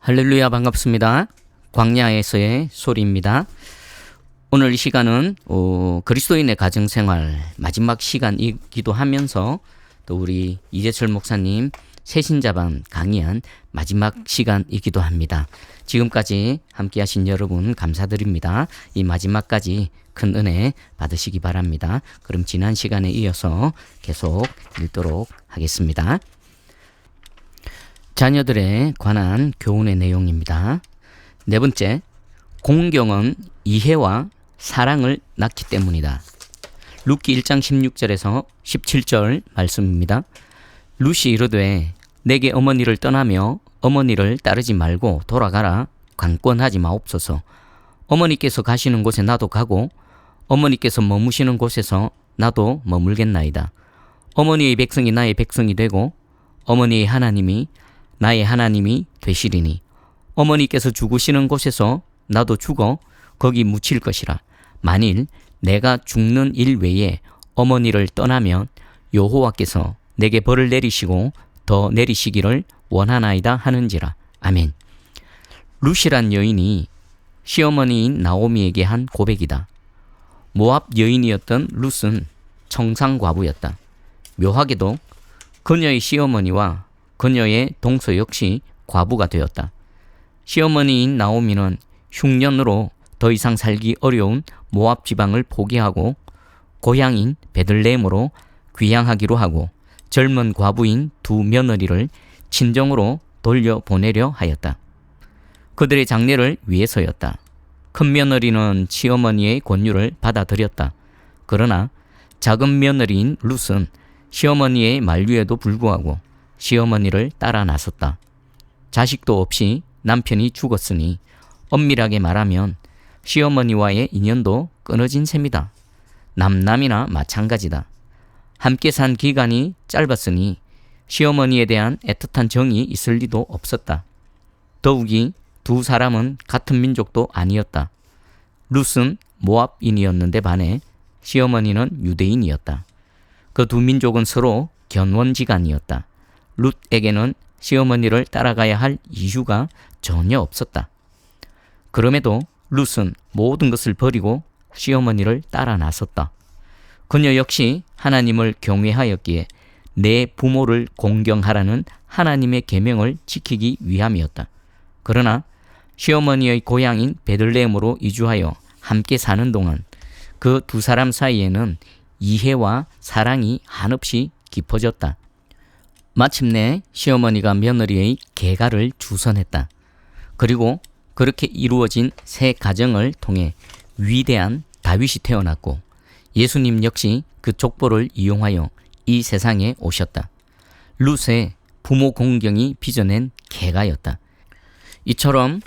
할렐루야, 반갑습니다. 광야에서의 소리입니다. 오늘 이 시간은 그리스도인의 가정생활 마지막 시간이기도 하면서 또 우리 이재철 목사님 새신자반 강의한 마지막 시간이기도 합니다. 지금까지 함께 하신 여러분 감사드립니다. 이 마지막까지 큰 은혜 받으시기 바랍니다. 그럼 지난 시간에 이어서 계속 읽도록 하겠습니다. 자녀들에 관한 교훈의 내용입니다. 네 번째, 공경은 이해와 사랑을 낳기 때문이다. 룻기 1장 16절에서 17절 말씀입니다. 룻이 이르되 내게 어머니를 떠나며 어머니를 따르지 말고 돌아가라. 강권하지 마옵소서. 어머니께서 가시는 곳에 나도 가고 어머니께서 머무시는 곳에서 나도 머물겠나이다. 어머니의 백성이 나의 백성이 되고 어머니의 하나님이 나의 하나님이 되시리니 어머니께서 죽으시는 곳에서 나도 죽어 거기 묻힐 것이라. 만일 내가 죽는 일 외에 어머니를 떠나면 여호와께서 내게 벌을 내리시고 더 내리시기를 원하나이다 하는지라. 아멘. 룻이란 여인이 시어머니인 나오미에게 한 고백이다. 모압 여인이었던 룻은 청상과부였다. 묘하게도 그녀의 시어머니와 그녀의 동서 역시 과부가 되었다. 시어머니인 나오미는 흉년으로 더 이상 살기 어려운 모압 지방을 포기하고 고향인 베들레헴으로 귀향하기로 하고 젊은 과부인 두 며느리를 친정으로 돌려보내려 하였다. 그들의 장례를 위해서였다. 큰 며느리는 시어머니의 권유를 받아들였다. 그러나 작은 며느리인 룻은 시어머니의 만류에도 불구하고 시어머니를 따라 나섰다. 자식도 없이 남편이 죽었으니 엄밀하게 말하면 시어머니와의 인연도 끊어진 셈이다. 남남이나 마찬가지다. 함께 산 기간이 짧았으니 시어머니에 대한 애틋한 정이 있을 리도 없었다. 더욱이 두 사람은 같은 민족도 아니었다. 룻은 모압인이었는데 반해 시어머니는 유대인이었다. 그 두 민족은 서로 견원지간이었다. 룻에게는 시어머니를 따라가야 할 이유가 전혀 없었다. 그럼에도 룻은 모든 것을 버리고 시어머니를 따라 나섰다. 그녀 역시 하나님을 경외하였기에 내 부모를 공경하라는 하나님의 계명을 지키기 위함이었다. 그러나 시어머니의 고향인 베들레헴으로 이주하여 함께 사는 동안 그 두 사람 사이에는 이해와 사랑이 한없이 깊어졌다. 마침내 시어머니가 며느리의 계가를 주선했다. 그리고 그렇게 이루어진 새 가정을 통해 위대한 다윗이 태어났고 예수님 역시 그 족보를 이용하여 이 세상에 오셨다. 룻의 부모 공경이 빚어낸 계가였다. 이처럼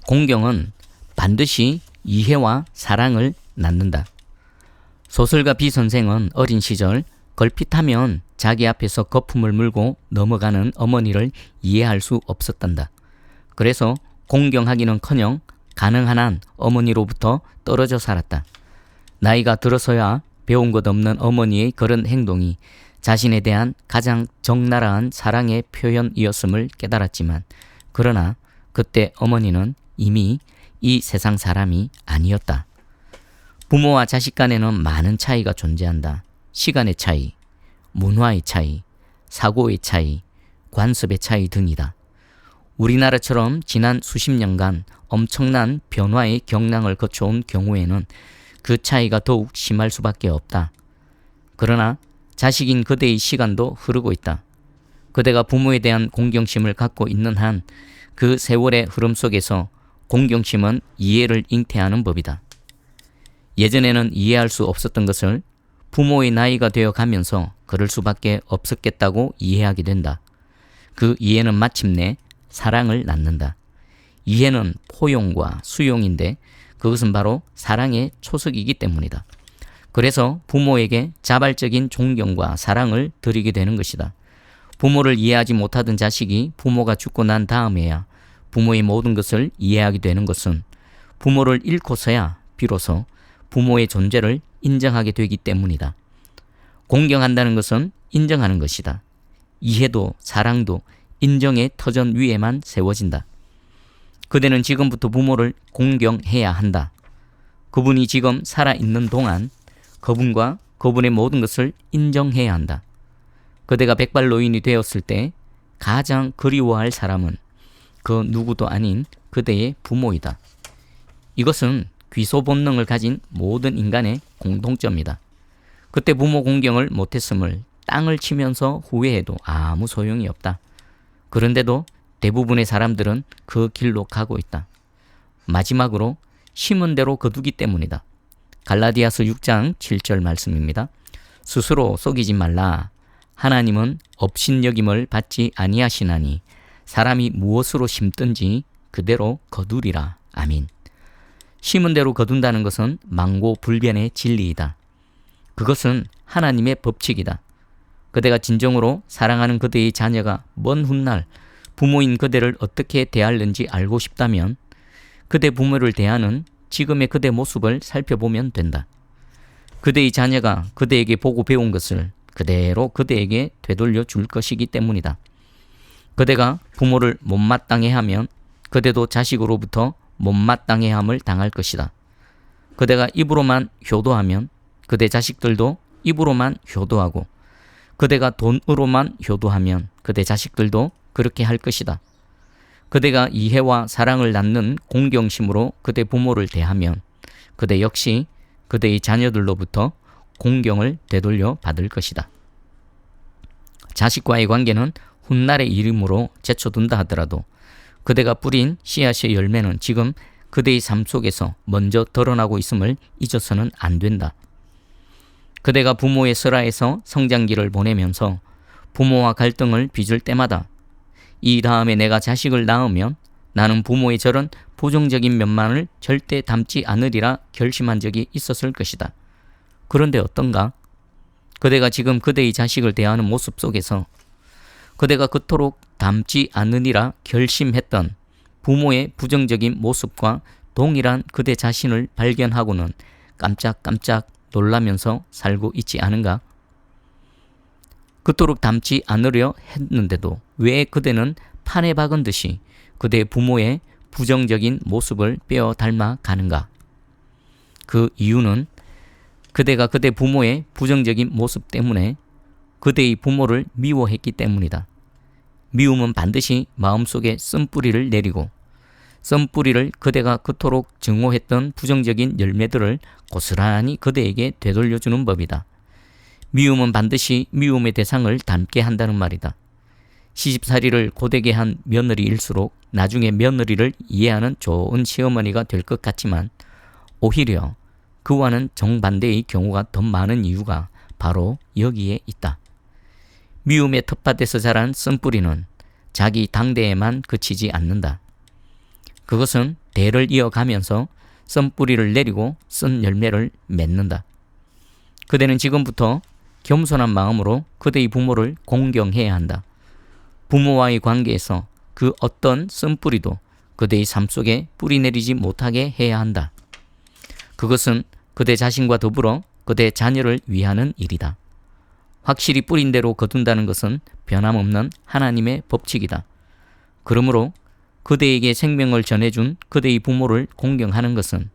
공경은 반드시 이해와 사랑을 낳는다. 소설가 비 선생은 어린 시절 걸핏하면 자기 앞에서 거품을 물고 넘어가는 어머니를 이해할 수 없었단다. 그래서 공경하기는커녕 가능한 한 어머니로부터 떨어져 살았다. 나이가 들어서야 배운 것 없는 어머니의 그런 행동이 자신에 대한 가장 적나라한 사랑의 표현이었음을 깨달았지만 그러나 그때 어머니는 이미 이 세상 사람이 아니었다. 부모와 자식 간에는 많은 차이가 존재한다. 시간의 차이, 문화의 차이, 사고의 차이, 관습의 차이 등이다. 우리나라처럼 지난 수십 년간 엄청난 변화의 경랑을 거쳐온 경우에는 그 차이가 더욱 심할 수밖에 없다. 그러나 자식인 그대의 시간도 흐르고 있다. 그대가 부모에 대한 공경심을 갖고 있는 한 그 세월의 흐름 속에서 공경심은 이해를 잉태하는 법이다. 예전에는 이해할 수 없었던 것을 부모의 나이가 되어 가면서 그럴 수밖에 없었겠다고 이해하게 된다. 그 이해는 마침내 사랑을 낳는다. 이해는 포용과 수용인데 그것은 바로 사랑의 초석이기 때문이다. 그래서 부모에게 자발적인 존경과 사랑을 드리게 되는 것이다. 부모를 이해하지 못하던 자식이 부모가 죽고 난 다음에야 부모의 모든 것을 이해하게 되는 것은 부모를 잃고서야 비로소 부모의 존재를 인정하게 되기 때문이다. 공경한다는 것은 인정하는 것이다. 이해도 사랑도 인정의 터전 위에만 세워진다. 그대는 지금부터 부모를 공경해야 한다. 그분이 지금 살아있는 동안 그분과 그분의 모든 것을 인정해야 한다. 그대가 백발노인이 되었을 때 가장 그리워할 사람은 그 누구도 아닌 그대의 부모이다. 이것은 귀소 본능을 가진 모든 인간의 공통점이다. 그때 부모 공경을 못했음을 땅을 치면서 후회해도 아무 소용이 없다. 그런데도 대부분의 사람들은 그 길로 가고 있다. 마지막으로 심은 대로 거두기 때문이다. 갈라디아서 6장 7절 말씀입니다. 스스로 속이지 말라. 하나님은 업신여김을 받지 아니하시나니 사람이 무엇으로 심든지 그대로 거두리라. 아멘. 심은 대로 거둔다는 것은 망고불변의 진리이다. 그것은 하나님의 법칙이다. 그대가 진정으로 사랑하는 그대의 자녀가 먼 훗날 부모인 그대를 어떻게 대하는지 알고 싶다면 그대 부모를 대하는 지금의 그대 모습을 살펴보면 된다. 그대의 자녀가 그대에게 보고 배운 것을 그대로 그대에게 되돌려 줄 것이기 때문이다. 그대가 부모를 못마땅해 하면 그대도 자식으로부터 못마땅해 함을 당할 것이다. 그대가 입으로만 효도하면 그대 자식들도 입으로만 효도하고 그대가 돈으로만 효도하면 그대 자식들도 그렇게 할 것이다. 그대가 이해와 사랑을 낳는 공경심으로 그대 부모를 대하면 그대 역시 그대의 자녀들로부터 공경을 되돌려 받을 것이다. 자식과의 관계는 훗날의 이름으로 제쳐둔다 하더라도 그대가 뿌린 씨앗의 열매는 지금 그대의 삶 속에서 먼저 드러나고 있음을 잊어서는 안 된다. 그대가 부모의 설하에서 성장기를 보내면서 부모와 갈등을 빚을 때마다 이 다음에 내가 자식을 낳으면 나는 부모의 저런 부정적인 면만을 절대 담지 않으리라 결심한 적이 있었을 것이다. 그런데 어떤가? 그대가 지금 그대의 자식을 대하는 모습 속에서 그대가 그토록 담지 않으리라 결심했던 부모의 부정적인 모습과 동일한 그대 자신을 발견하고는 깜짝깜짝 놀라면서 살고 있지 않은가? 그토록 담지 않으려 했는데도 왜 그대는 판에 박은 듯이 그대 부모의 부정적인 모습을 빼어 닮아 가는가? 그 이유는 그대가 그대 부모의 부정적인 모습 때문에 그대의 부모를 미워했기 때문이다. 미움은 반드시 마음속에 쓴뿌리를 내리고 쓴뿌리를 그대가 그토록 증오했던 부정적인 열매들을 고스란히 그대에게 되돌려주는 법이다. 미움은 반드시 미움의 대상을 닮게 한다는 말이다. 시집살이를 고되게 한 며느리일수록 나중에 며느리를 이해하는 좋은 시어머니가 될 것 같지만 오히려 그와는 정반대의 경우가 더 많은 이유가 바로 여기에 있다. 미움의 텃밭에서 자란 쓴뿌리는 자기 당대에만 그치지 않는다. 그것은 대를 이어가면서 쓴뿌리를 내리고 쓴 열매를 맺는다. 그대는 지금부터 겸손한 마음으로 그대의 부모를 공경해야 한다. 부모와의 관계에서 그 어떤 쓴뿌리도 그대의 삶 속에 뿌리내리지 못하게 해야 한다. 그것은 그대 자신과 더불어 그대 자녀를 위하는 일이다. 확실히 뿌린 대로 거둔다는 것은 변함없는 하나님의 법칙이다. 그러므로 그대에게 생명을 전해준 그대의 부모를 공경하는 것은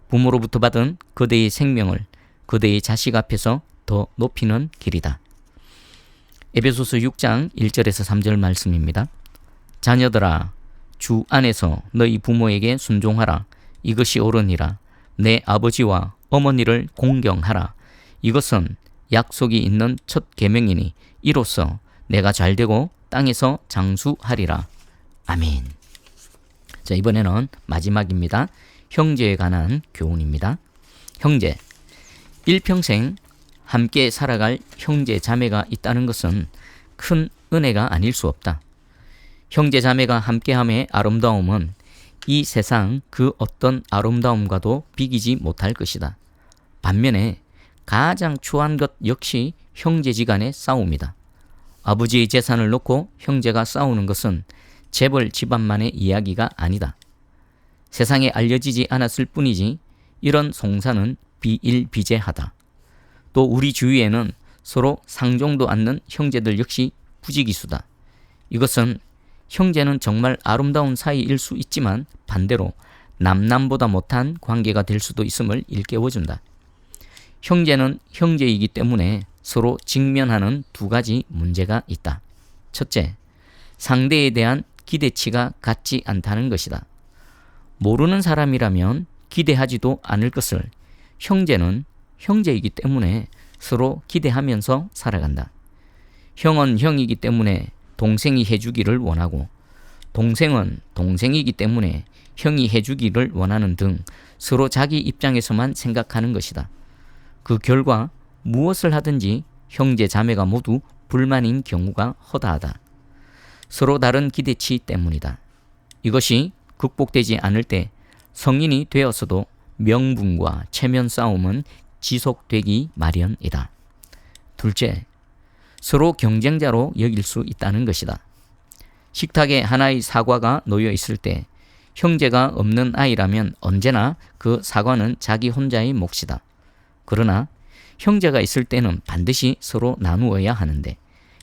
부모로부터 받은 그대의 생명을 그대의 자식 앞에서 더 높이는 길이다. 에베소서 6장 1절에서 3절 말씀입니다. 자녀들아, 주 안에서 너희 부모에게 순종하라. 이것이 옳으니라. 내 아버지와 어머니를 공경하라. 이것은 약속이 있는 첫 계명이니 이로써 내가 잘되고 땅에서 장수하리라. 아멘. 자, 이번에는 마지막입니다. 형제에 관한 교훈입니다. 형제, 일평생 함께 살아갈 형제 자매가 있다는 것은 큰 은혜가 아닐 수 없다. 형제 자매가 함께함의 아름다움은 이 세상 그 어떤 아름다움과도 비기지 못할 것이다. 반면에 가장 추한 것 역시 형제지간의 싸움이다. 아버지의 재산을 놓고 형제가 싸우는 것은 재벌 집안만의 이야기가 아니다. 세상에 알려지지 않았을 뿐이지 이런 송사는 비일비재하다. 또 우리 주위에는 서로 상종도 않는 형제들 역시 부지기수다. 이것은 형제는 정말 아름다운 사이일 수 있지만 반대로 남남보다 못한 관계가 될 수도 있음을 일깨워준다. 형제는 형제이기 때문에 서로 직면하는 두 가지 문제가 있다. 첫째, 상대에 대한 기대치가 같지 않다는 것이다. 모르는 사람이라면 기대하지도 않을 것을 형제는 형제이기 때문에 서로 기대하면서 살아간다. 형은 형이기 때문에 동생이 해주기를 원하고 동생은 동생이기 때문에 형이 해주기를 원하는 등 서로 자기 입장에서만 생각하는 것이다. 그 결과 무엇을 하든지 형제 자매가 모두 불만인 경우가 허다하다. 서로 다른 기대치 때문이다. 이것이 극복되지 않을 때 성인이 되어서도 명분과 체면 싸움은 지속되기 마련이다. 둘째, 서로 경쟁자로 여길 수 있다는 것이다. 식탁에 하나의 사과가 놓여 있을 때 형제가 없는 아이라면 언제나 그 사과는 자기 혼자의 몫이다. 그러나 형제가 있을 때는 반드시 서로 나누어야 하는데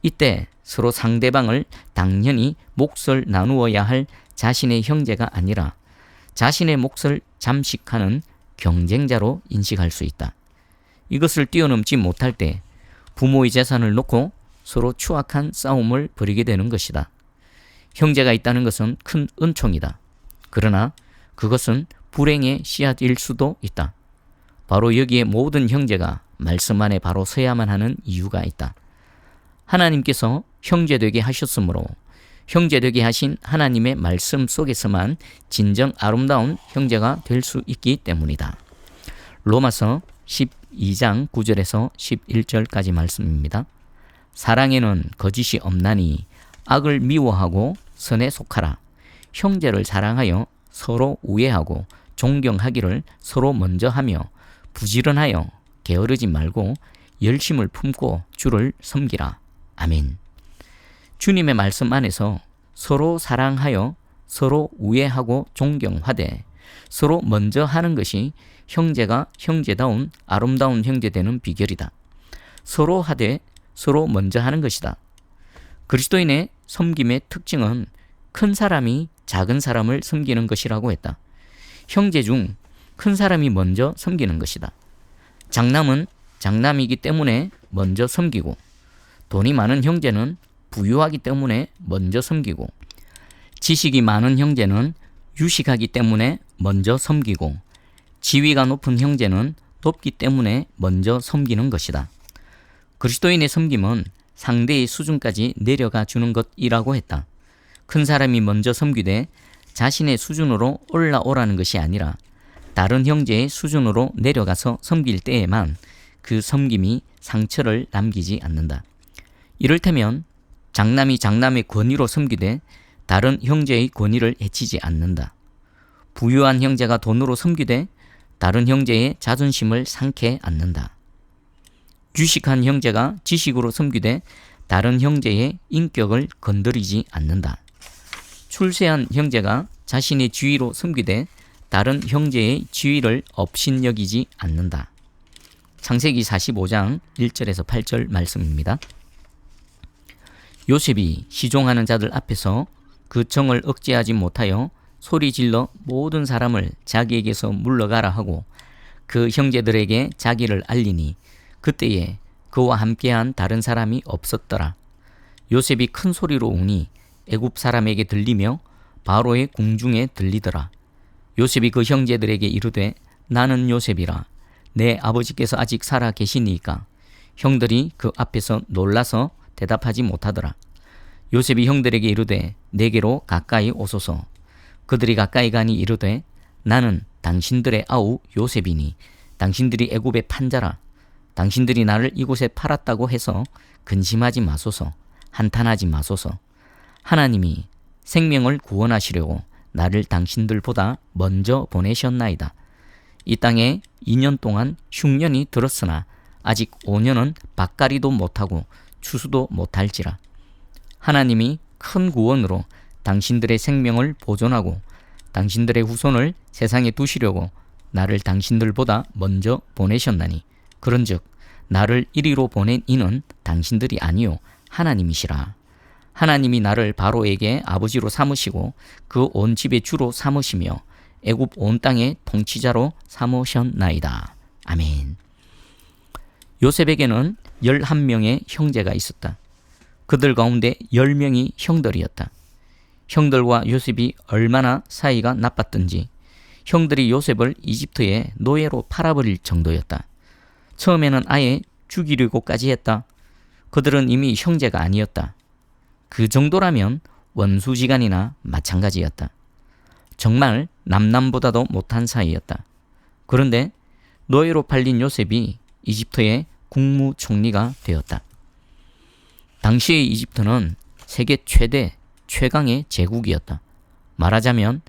이때 서로 상대방을 당연히 몫을 나누어야 할 자신의 형제가 아니라 자신의 몫을 잠식하는 경쟁자로 인식할 수 있다. 이것을 뛰어넘지 못할 때 부모의 재산을 놓고 서로 추악한 싸움을 벌이게 되는 것이다. 형제가 있다는 것은 큰 은총이다. 그러나 그것은 불행의 씨앗일 수도 있다. 바로 여기에 모든 형제가 말씀 안에 바로 서야만 하는 이유가 있다. 하나님께서 형제되게 하셨으므로 형제되게 하신 하나님의 말씀 속에서만 진정 아름다운 형제가 될 수 있기 때문이다. 로마서 12장 9절에서 11절까지 말씀입니다. 사랑에는 거짓이 없나니 악을 미워하고 선에 속하라. 형제를 사랑하여 서로 우애하고 존경하기를 서로 먼저 하며 부지런하여 게으르지 말고 열심을 품고 주를 섬기라. 아멘. 주님의 말씀 안에서 서로 사랑하여 서로 우애하고 존경하되 서로 먼저 하는 것이 형제가 형제다운 아름다운 형제되는 비결이다. 서로 하되 서로 먼저 하는 것이다. 그리스도인의 섬김의 특징은 큰 사람이 작은 사람을 섬기는 것이라고 했다. 형제 중 큰 사람이 먼저 섬기는 것이다. 장남은 장남이기 때문에 먼저 섬기고 돈이 많은 형제는 부유하기 때문에 먼저 섬기고 지식이 많은 형제는 유식하기 때문에 먼저 섬기고 지위가 높은 형제는 높기 때문에 먼저 섬기는 것이다. 그리스도인의 섬김은 상대의 수준까지 내려가 주는 것이라고 했다. 큰 사람이 먼저 섬기되 자신의 수준으로 올라오라는 것이 아니라 다른 형제의 수준으로 내려가서 섬길 때에만 그 섬김이 상처를 남기지 않는다. 이를테면 장남이 장남의 권위로 섬기되 다른 형제의 권위를 해치지 않는다. 부유한 형제가 돈으로 섬기되 다른 형제의 자존심을 상케 않는다. 유식한 형제가 지식으로 섬기되 다른 형제의 인격을 건드리지 않는다. 출세한 형제가 자신의 지위로 섬기되 다른 형제의 지위를 업신여기지 않는다. 창세기 45장 1절에서 8절 말씀입니다. 요셉이 시종하는 자들 앞에서 그 정을 억제하지 못하여 소리 질러 모든 사람을 자기에게서 물러가라 하고 그 형제들에게 자기를 알리니 그때에 그와 함께한 다른 사람이 없었더라. 요셉이 큰 소리로 우니 애굽 사람에게 들리며 바로의 궁중에 들리더라. 요셉이 그 형제들에게 이르되 나는 요셉이라. 내 아버지께서 아직 살아 계시니까. 형들이 그 앞에서 놀라서 대답하지 못하더라. 요셉이 형들에게 이르되 내게로 가까이 오소서. 그들이 가까이 가니 이르되 나는 당신들의 아우 요셉이니 당신들이 애굽의 판자라. 당신들이 나를 이곳에 팔았다고 해서 근심하지 마소서. 한탄하지 마소서. 하나님이 생명을 구원하시려고 나를 당신들보다 먼저 보내셨나이다. 이 땅에 2년 동안 흉년이 들었으나 아직 5년은 밭갈이도 못하고 추수도 못할지라. 하나님이 큰 구원으로 당신들의 생명을 보존하고 당신들의 후손을 세상에 두시려고 나를 당신들보다 먼저 보내셨나니 그런즉 나를 이리로 보낸 이는 당신들이 아니요 하나님이시라. 하나님이 나를 바로에게 아버지로 삼으시고 그 온 집의 주로 삼으시며 애굽 온 땅의 통치자로 삼으셨나이다. 아멘. 요셉에게는 11명의 형제가 있었다. 그들 가운데 10명이 형들이었다. 형들과 요셉이 얼마나 사이가 나빴던지 형들이 요셉을 이집트에 노예로 팔아버릴 정도였다. 처음에는 아예 죽이려고까지 했다. 그들은 이미 형제가 아니었다. 그 정도라면 원수지간이나 마찬가지였다. 정말 남남보다도 못한 사이였다. 그런데 노예로 팔린 요셉이 이집트의 국무총리가 되었다. 당시의 이집트는 세계 최강의 제국이었다. 말하자면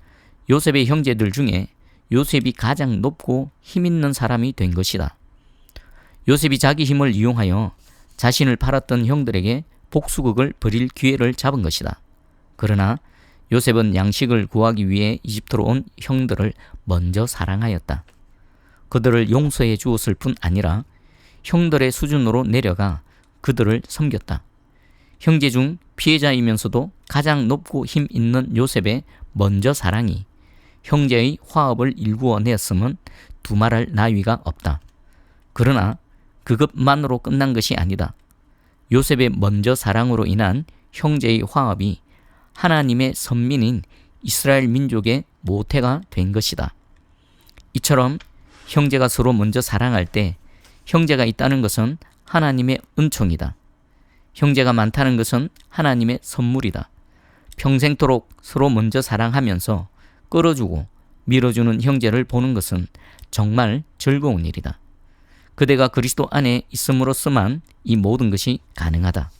요셉의 형제들 중에 요셉이 가장 높고 힘있는 사람이 된 것이다. 요셉이 자기 힘을 이용하여 자신을 팔았던 형들에게 복수극을 벌일 기회를 잡은 것이다. 그러나 요셉은 양식을 구하기 위해 이집트로 온 형들을 먼저 사랑하였다. 그들을 용서해 주었을 뿐 아니라 형들의 수준으로 내려가 그들을 섬겼다. 형제 중 피해자이면서도 가장 높고 힘 있는 요셉의 먼저 사랑이 형제의 화합을 일구어내었음은 두말할 나위가 없다. 그러나 그것만으로 끝난 것이 아니다. 요셉의 먼저 사랑으로 인한 형제의 화합이 하나님의 선민인 이스라엘 민족의 모태가 된 것이다. 이처럼 형제가 서로 먼저 사랑할 때 형제가 있다는 것은 하나님의 은총이다. 형제가 많다는 것은 하나님의 선물이다. 평생토록 서로 먼저 사랑하면서 끌어주고 밀어주는 형제를 보는 것은 정말 즐거운 일이다. 그대가 그리스도 안에 있음으로써만 이 모든 것이 가능하다.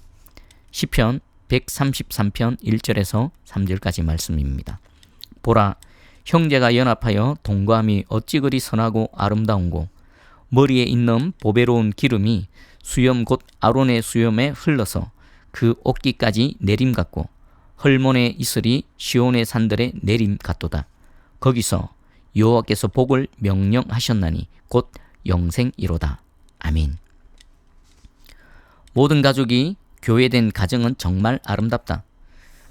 시편 133편 1절에서 3절까지 말씀입니다. 보라, 형제가 연합하여 동거함이 어찌 그리 선하고 아름다운고 머리에 있는 보배로운 기름이 수염 곧 아론의 수염에 흘러서 그 옷깃까지 내림 같고 헐몬의 이슬이 시온의 산들의 내림 같도다. 거기서 여호와께서 복을 명령하셨나니 곧 영생이로다. 아멘. 모든 가족이 교회된 가정은 정말 아름답다.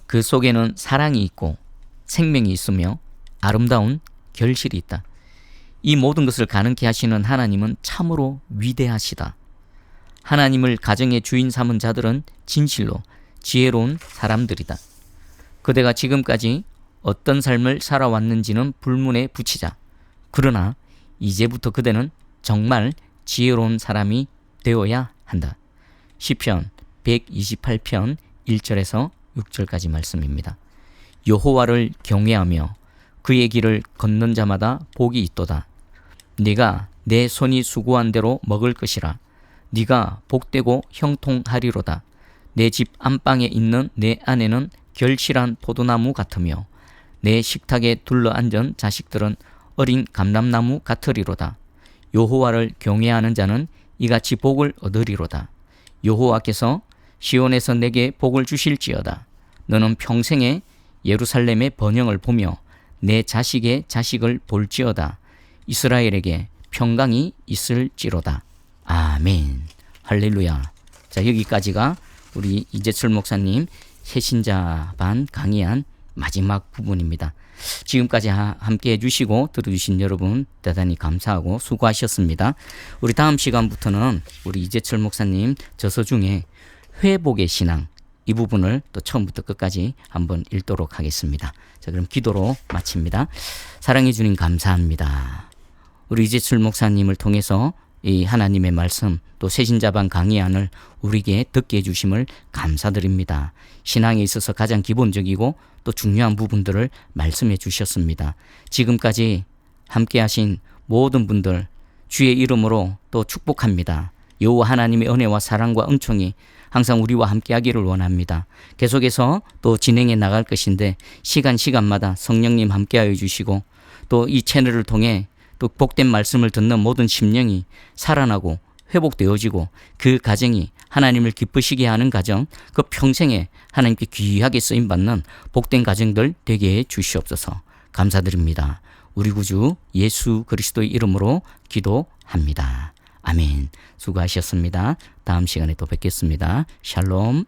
그 속에는 사랑이 있고 생명이 있으며 아름다운 결실이 있다. 이 모든 것을 가능케 하시는 하나님은 참으로 위대하시다. 하나님을 가정의 주인 삼은 자들은 진실로 지혜로운 사람들이다. 그대가 지금까지 어떤 삶을 살아왔는지는 불문에 붙이자. 그러나 이제부터 그대는 정말 지혜로운 사람이 되어야 한다. 시편 128편 1절에서 6절까지 말씀입니다. 여호와를 경외하며 그의 길을 걷는 자마다 복이 있도다. 네가 내 손이 수고한 대로 먹을 것이라. 네가 복되고 형통하리로다. 내 집 안방에 있는 내 아내는 결실한 포도나무 같으며 내 식탁에 둘러앉은 자식들은 어린 감람나무 같으리로다. 여호와를 경외하는 자는 이같이 복을 얻으리로다. 여호와께서 시온에서 내게 복을 주실지어다. 너는 평생에 예루살렘의 번영을 보며 내 자식의 자식을 볼지어다. 이스라엘에게 평강이 있을지로다. 아멘. 할렐루야. 자, 여기까지가 우리 이재철 목사님 새신자반 강의한 마지막 부분입니다. 지금까지 함께 해주시고 들어주신 여러분 대단히 감사하고 수고하셨습니다. 우리 다음 시간부터는 우리 이재철 목사님 저서 중에 회복의 신앙 이 부분을 또 처음부터 끝까지 한번 읽도록 하겠습니다. 자, 그럼 기도로 마칩니다. 사랑해 주님 감사합니다. 우리 이재철 목사님을 통해서 이 하나님의 말씀 또 새신자반 강의안을 우리에게 듣게 해주심을 감사드립니다. 신앙에 있어서 가장 기본적이고 또 중요한 부분들을 말씀해 주셨습니다. 지금까지 함께 하신 모든 분들 주의 이름으로 또 축복합니다. 여호와 하나님의 은혜와 사랑과 은총이 항상 우리와 함께 하기를 원합니다. 계속해서 또 진행해 나갈 것인데 시간마다 성령님 함께하여 주시고 또 이 채널을 통해 또 복된 말씀을 듣는 모든 심령이 살아나고 회복되어지고 그 가정이 하나님을 기쁘시게 하는 가정, 그 평생에 하나님께 귀하게 쓰임받는 복된 가정들 되게 해 주시옵소서. 감사드립니다. 우리 구주 예수 그리스도의 이름으로 기도합니다. 아멘. 수고하셨습니다. 다음 시간에 또 뵙겠습니다. 샬롬.